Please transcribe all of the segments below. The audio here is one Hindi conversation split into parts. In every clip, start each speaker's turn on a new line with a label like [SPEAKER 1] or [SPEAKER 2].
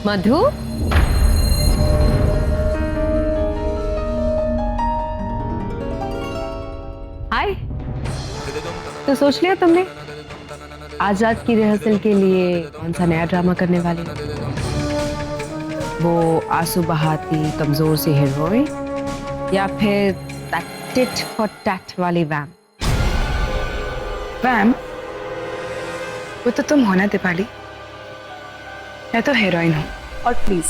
[SPEAKER 1] मधु, हाय। तो सोच लिया तुमने आजाद की रिहर्सल के लिए कौन सा नया ड्रामा करने वाले हो? वो आंसू बहाती कमजोर सी हीरोइन या फिर टिट फॉर टैट वाली वैम?
[SPEAKER 2] वैम? वो तो तुम हो ना दीपाली, मैं तो हीरोइन हूँ। और प्लीज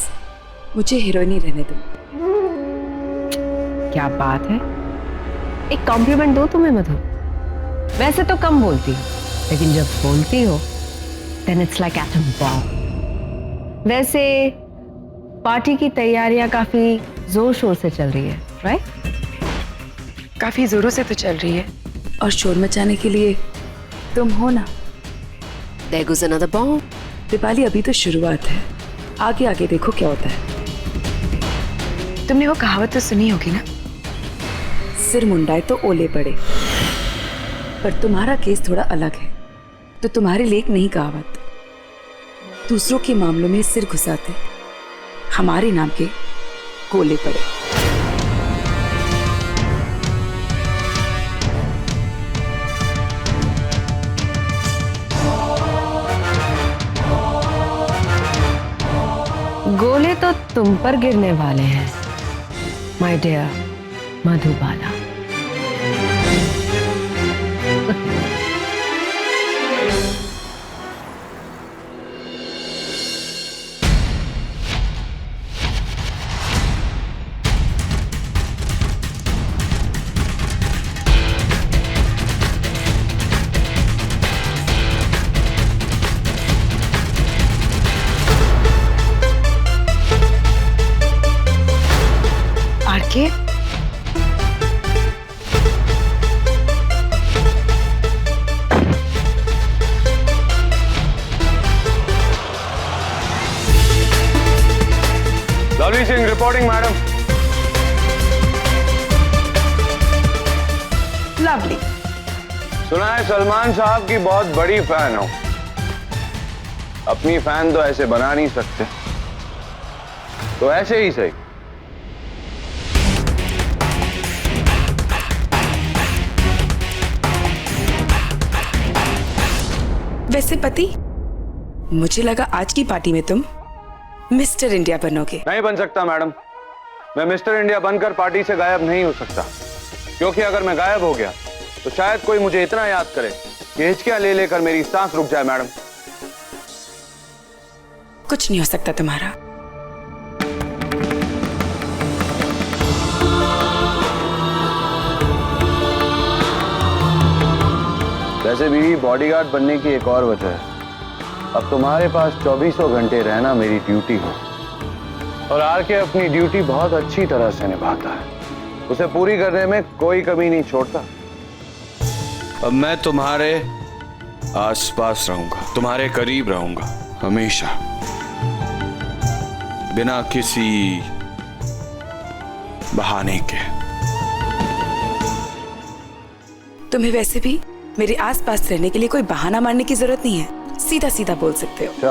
[SPEAKER 2] मुझे हीरोइन ही रहने दो।
[SPEAKER 1] क्या बात है, एक कॉम्प्लीमेंट दो तुम्हें मधु। वैसे तो कम बोलती हो, लेकिन जब बोलती हो then it's like atom bomb. वैसे पार्टी की तैयारियां काफी जोर शोर से चल रही है, राइट?
[SPEAKER 2] काफी जोरों से तो चल रही है, और शोर मचाने के लिए तुम हो ना।
[SPEAKER 1] There goes another bomb.
[SPEAKER 2] Deepali अभी तो शुरुआत है, आगे आगे देखो क्या होता है। तुमने वो कहावत तो सुनी होगी ना, सिर मुंडाए तो ओले पड़े। पर तुम्हारा केस थोड़ा अलग है, तो तुम्हारे लिए एक नई कहावत। दूसरों के मामलों में सिर घुसाते हमारे नाम के गोले पड़े।
[SPEAKER 1] गोले तो तुम पर गिरने वाले हैं my dear Madhubala.
[SPEAKER 2] RK,
[SPEAKER 3] Lovely Singh reporting madam.
[SPEAKER 2] Lovely.
[SPEAKER 3] सुना है सलमान साहब की बहुत बड़ी फैन हो। अपनी फैन तो ऐसे बना नहीं सकते, तो ऐसे ही सही।
[SPEAKER 2] वैसे पति, मुझे लगा आज की पार्टी में तुम मिस्टर इंडिया बनोगे।
[SPEAKER 3] नहीं बन सकता मैडम, मैं मिस्टर इंडिया बनकर पार्टी से गायब नहीं हो सकता, क्योंकि अगर मैं गायब हो गया तो शायद कोई मुझे इतना याद करे कि हिचकियां ले लेकर मेरी सांस रुक जाए। मैडम,
[SPEAKER 2] कुछ नहीं हो सकता तुम्हारा।
[SPEAKER 3] वैसे भी बॉडीगार्ड बनने की एक और वजह है, अब तुम्हारे पास 24 घंटे रहना मेरी ड्यूटी हो, और आरके अपनी ड्यूटी बहुत अच्छी तरह से निभाता है, उसे पूरी करने में कोई कमी नहीं छोड़ता।
[SPEAKER 4] अब मैं तुम्हारे आसपास रहूंगा, तुम्हारे करीब रहूंगा हमेशा, बिना किसी बहाने के।
[SPEAKER 2] तुम्हें वैसे भी मेरे आसपास रहने के लिए कोई बहाना मारने की जरूरत नहीं है, सीधा सीधा बोल सकते हो।
[SPEAKER 3] अच्छा,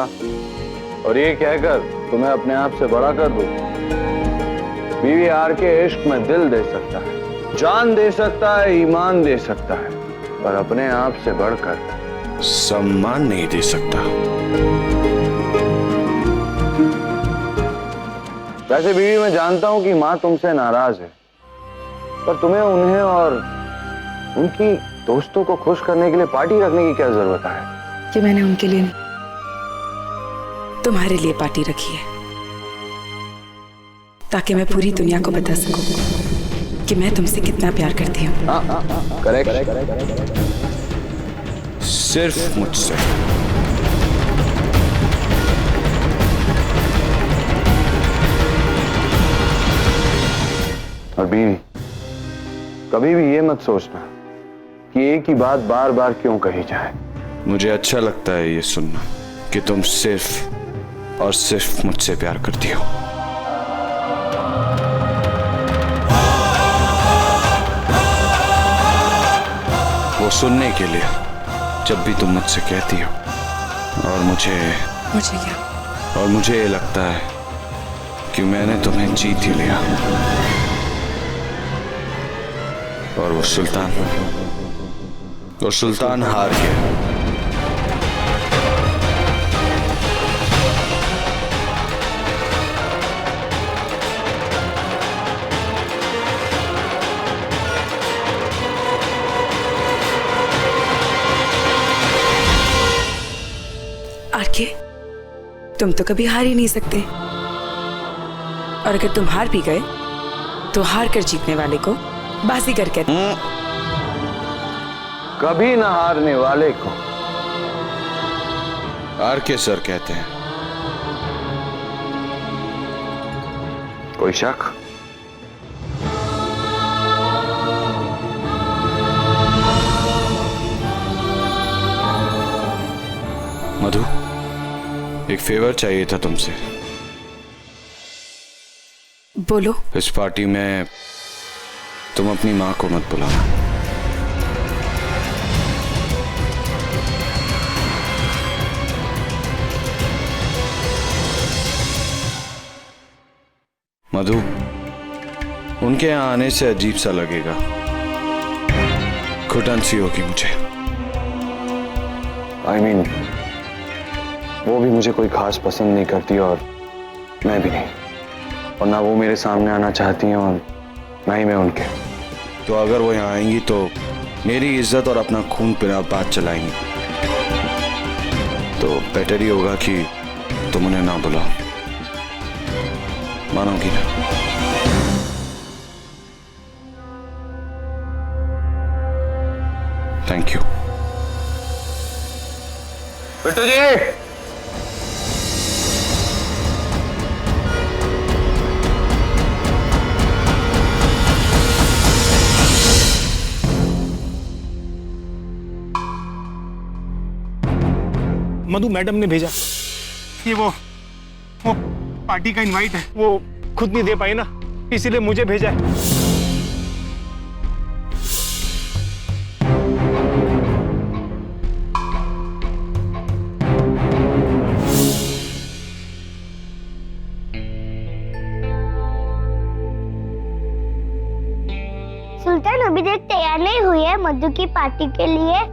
[SPEAKER 3] और ये कहकर तुम्हें अपने आप से बड़ा कर दूं? बीवी आरके इश्क में दिल दे सकता है, जान दे सकता है, ईमान दे सकता है, पर अपने आप से बढ़कर
[SPEAKER 4] सम्मान नहीं दे सकता।
[SPEAKER 3] वैसे बीवी, मैं जानता हूं कि माँ तुमसे नाराज है, पर तुम्हें उन्हें और उनकी दोस्तों को खुश करने के लिए पार्टी रखने की क्या जरूरत है?
[SPEAKER 2] कि मैंने उनके लिए नहीं, तुम्हारे लिए पार्टी रखी है, ताकि मैं पूरी दुनिया को बता सकूं कि मैं तुमसे कितना प्यार करती हूँ।
[SPEAKER 3] करेक्ट।
[SPEAKER 4] सिर्फ मुझसे।
[SPEAKER 3] और बीवी, कभी भी ये मत सोचना कि एक ही बात बार बार क्यों कही जाए।
[SPEAKER 4] मुझे अच्छा लगता है ये सुनना कि तुम सिर्फ और सिर्फ मुझसे प्यार करती हो। वो सुनने के लिए जब भी तुम मुझसे कहती हो, और मुझे
[SPEAKER 2] क्या?
[SPEAKER 4] और मुझे ये लगता है कि मैंने तुम्हें जीत ही लिया। और वो सुल्तान हार गया।
[SPEAKER 2] आरके, तुम तो कभी हार ही नहीं सकते, और अगर तुम हार भी गए तो हार कर जीतने वाले को बाजीगर कहते हैं।
[SPEAKER 3] कभी ना हारने वाले को
[SPEAKER 4] आरके सर कहते हैं।
[SPEAKER 3] कोई शक?
[SPEAKER 4] मधु, एक फेवर चाहिए था तुमसे।
[SPEAKER 2] बोलो।
[SPEAKER 4] इस पार्टी में तुम अपनी मां को मत बुलाना। मधु, उनके यहां आने से अजीब सा लगेगा, घुटन सी होगी मुझे।
[SPEAKER 3] I mean, वो भी मुझे कोई खास पसंद नहीं करती और मैं भी नहीं, और ना वो मेरे सामने आना चाहती हैं और ना ही मैं उनके।
[SPEAKER 4] तो अगर वो यहाँ आएंगी तो मेरी इज्जत और अपना खून पीना बात चलाएंगी, तो बेटर ही होगा कि तुम उन्हें ना बुलाओ। मानोगी ना? Thank you.
[SPEAKER 3] Bittu ji,
[SPEAKER 5] Madhu madam ने भेजा। ये वो पार्टी का इनवाइट है, वो खुद नहीं दे पाई ना, इसीलिए मुझे भेजा है।
[SPEAKER 6] सुल्तान अभी तक तैयार नहीं हुई है मधु की पार्टी के लिए।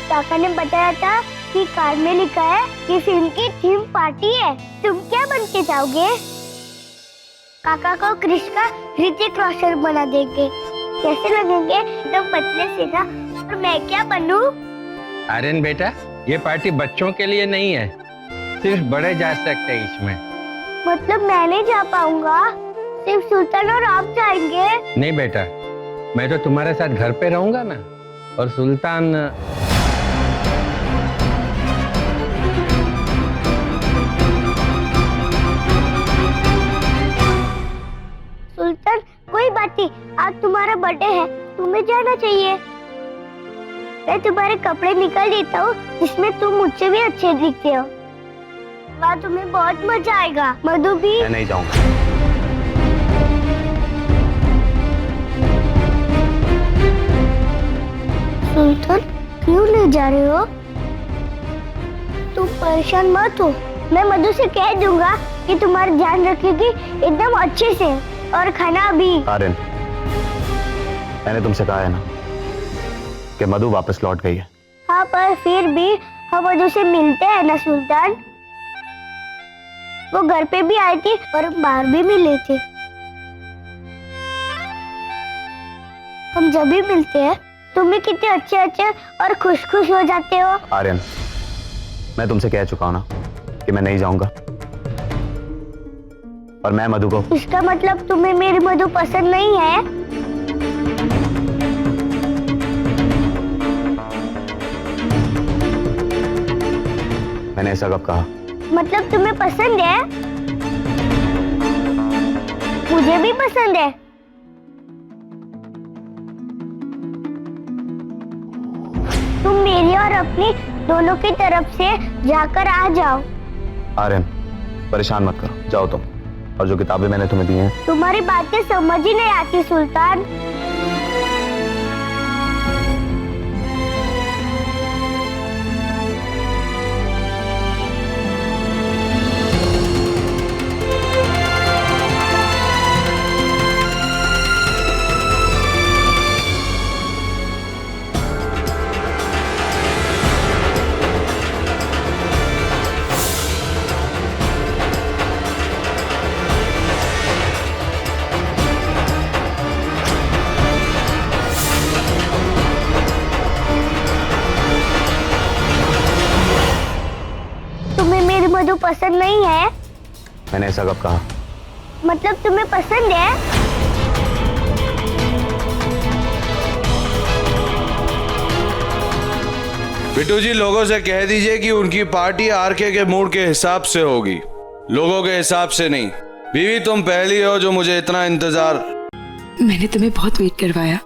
[SPEAKER 6] काका ने बताया था कि कार्ड में लिखा है कि फिल्म की थीम पार्टी है। तुम क्या बन के जाओगे? काका को क्रिश का ऋतिक रोशन बना देंगे। कैसे लगेंगे? एकदम पतले से ना। और मैं क्या बनूं?
[SPEAKER 7] आर्यन बेटा, ये पार्टी बच्चों के लिए नहीं है, सिर्फ बड़े जा सकते हैं इसमें।
[SPEAKER 6] मतलब मैं नहीं जा पाऊंगा? सिर्फ सुल्तान और आप जाएंगे?
[SPEAKER 7] नहीं बेटा, मैं तो तुम्हारे साथ घर पे रहूंगा ना। और सुल्तान
[SPEAKER 6] सुल्तान कोई बात नहीं, आज तुम्हारा बर्थडे है, तुम्हें जाना चाहिए। मैं तुम्हारे कपड़े निकाल देता हूँ जिसमें तुम मुझसे भी अच्छे दिखते हो। वहाँ तुम्हें बहुत मजा आएगा। मधु भी।
[SPEAKER 3] मैं नहीं जाऊंगा।
[SPEAKER 6] सुल्तान क्यों ले जा रहे हो? तुम परेशान मत हो, मैं मधु से कह दूंगा कि तुम्हारा ध्यान रखेगी एकदम अच्छे से, और खाना भी।
[SPEAKER 8] आर्यन, मैंने तुमसे कहा है ना कि मधु वापस लौट गई है।
[SPEAKER 6] हाँ, पर फिर भी हम मधु से मिलते हैं ना सुल्तान। वो घर पे भी आई थी और हम बाहर भी मिले थे। हम जब भी मिलते हैं तुम भी कितने अच्छे अच्छे और खुश खुश हो जाते हो।
[SPEAKER 8] आर्यन, मैं तुमसे कह चुका हूं ना कि मैं नहीं जाऊंगा, और मैं मधु को।
[SPEAKER 6] इसका मतलब तुम्हें मेरी मधु पसंद नहीं है?
[SPEAKER 8] मैंने ऐसा कब कहा?
[SPEAKER 6] मतलब तुम्हें पसंद है? मुझे भी पसंद है। तुम मेरी और अपनी दोनों की तरफ से जाकर आ जाओ।
[SPEAKER 8] आर्यन, परेशान मत करो, जाओ तुम। और जो किताबें मैंने तुम्हें दी हैं।
[SPEAKER 6] तुम्हारी बातें समझ ही नहीं आती सुल्तान। पसंद नहीं है?
[SPEAKER 8] मैंने ऐसा कब कहा?
[SPEAKER 6] मतलब तुम्हें पसंद है?
[SPEAKER 4] बिट्टू जी, लोगों से कह दीजिए कि उनकी पार्टी आरके के मूड के हिसाब से होगी, लोगों के हिसाब से नहीं। बीवी, तुम पहली हो जो मुझे इतना इंतजार।
[SPEAKER 2] मैंने तुम्हें बहुत वेट करवाया।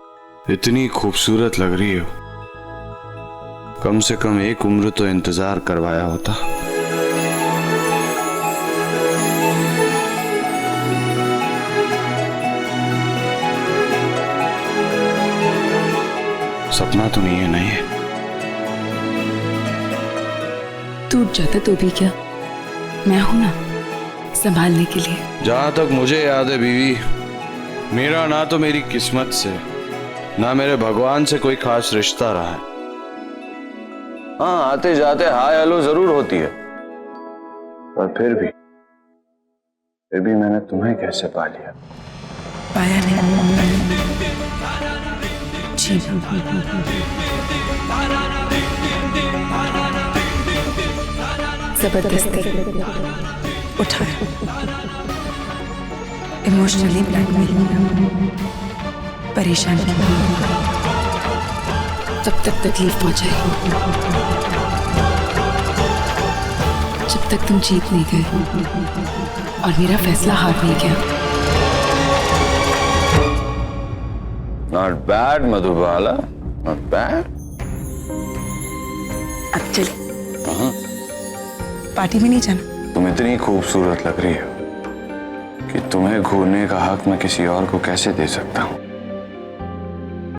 [SPEAKER 4] इतनी खूबसूरत लग रही हो, कम से कम एक उम्र तो इंतजार करवाया होता। सपना तो नहीं है ना ये?
[SPEAKER 2] टूट जाता तो भी क्या, मैं हूं ना संभालने के लिए।
[SPEAKER 4] जहां तक मुझे याद है बीवी, मेरा ना तो मेरी किस्मत से, ना मेरे भगवान से कोई खास रिश्ता रहा है।
[SPEAKER 3] हाँ, आते जाते हाय हेलो जरूर होती है, पर फिर भी मैंने तुम्हें कैसे पा लिया?
[SPEAKER 2] पाया नहीं जी। जबरदस्ती उठाया, इमोशनली ब्लैकमेल, परेशान किया, जब तक तकलीफ पहुंचाई, जब तक तुम जीत नहीं गए और मेरा फैसला हार नहीं गया।
[SPEAKER 3] Not bad Madhubala, not bad.
[SPEAKER 2] अब चले,
[SPEAKER 3] कहाँ?
[SPEAKER 2] पार्टी में नहीं जाना?
[SPEAKER 3] तुम इतनी खूबसूरत लग रही हो कि तुम्हें घूरने का हक मैं किसी और को कैसे दे सकता हूँ?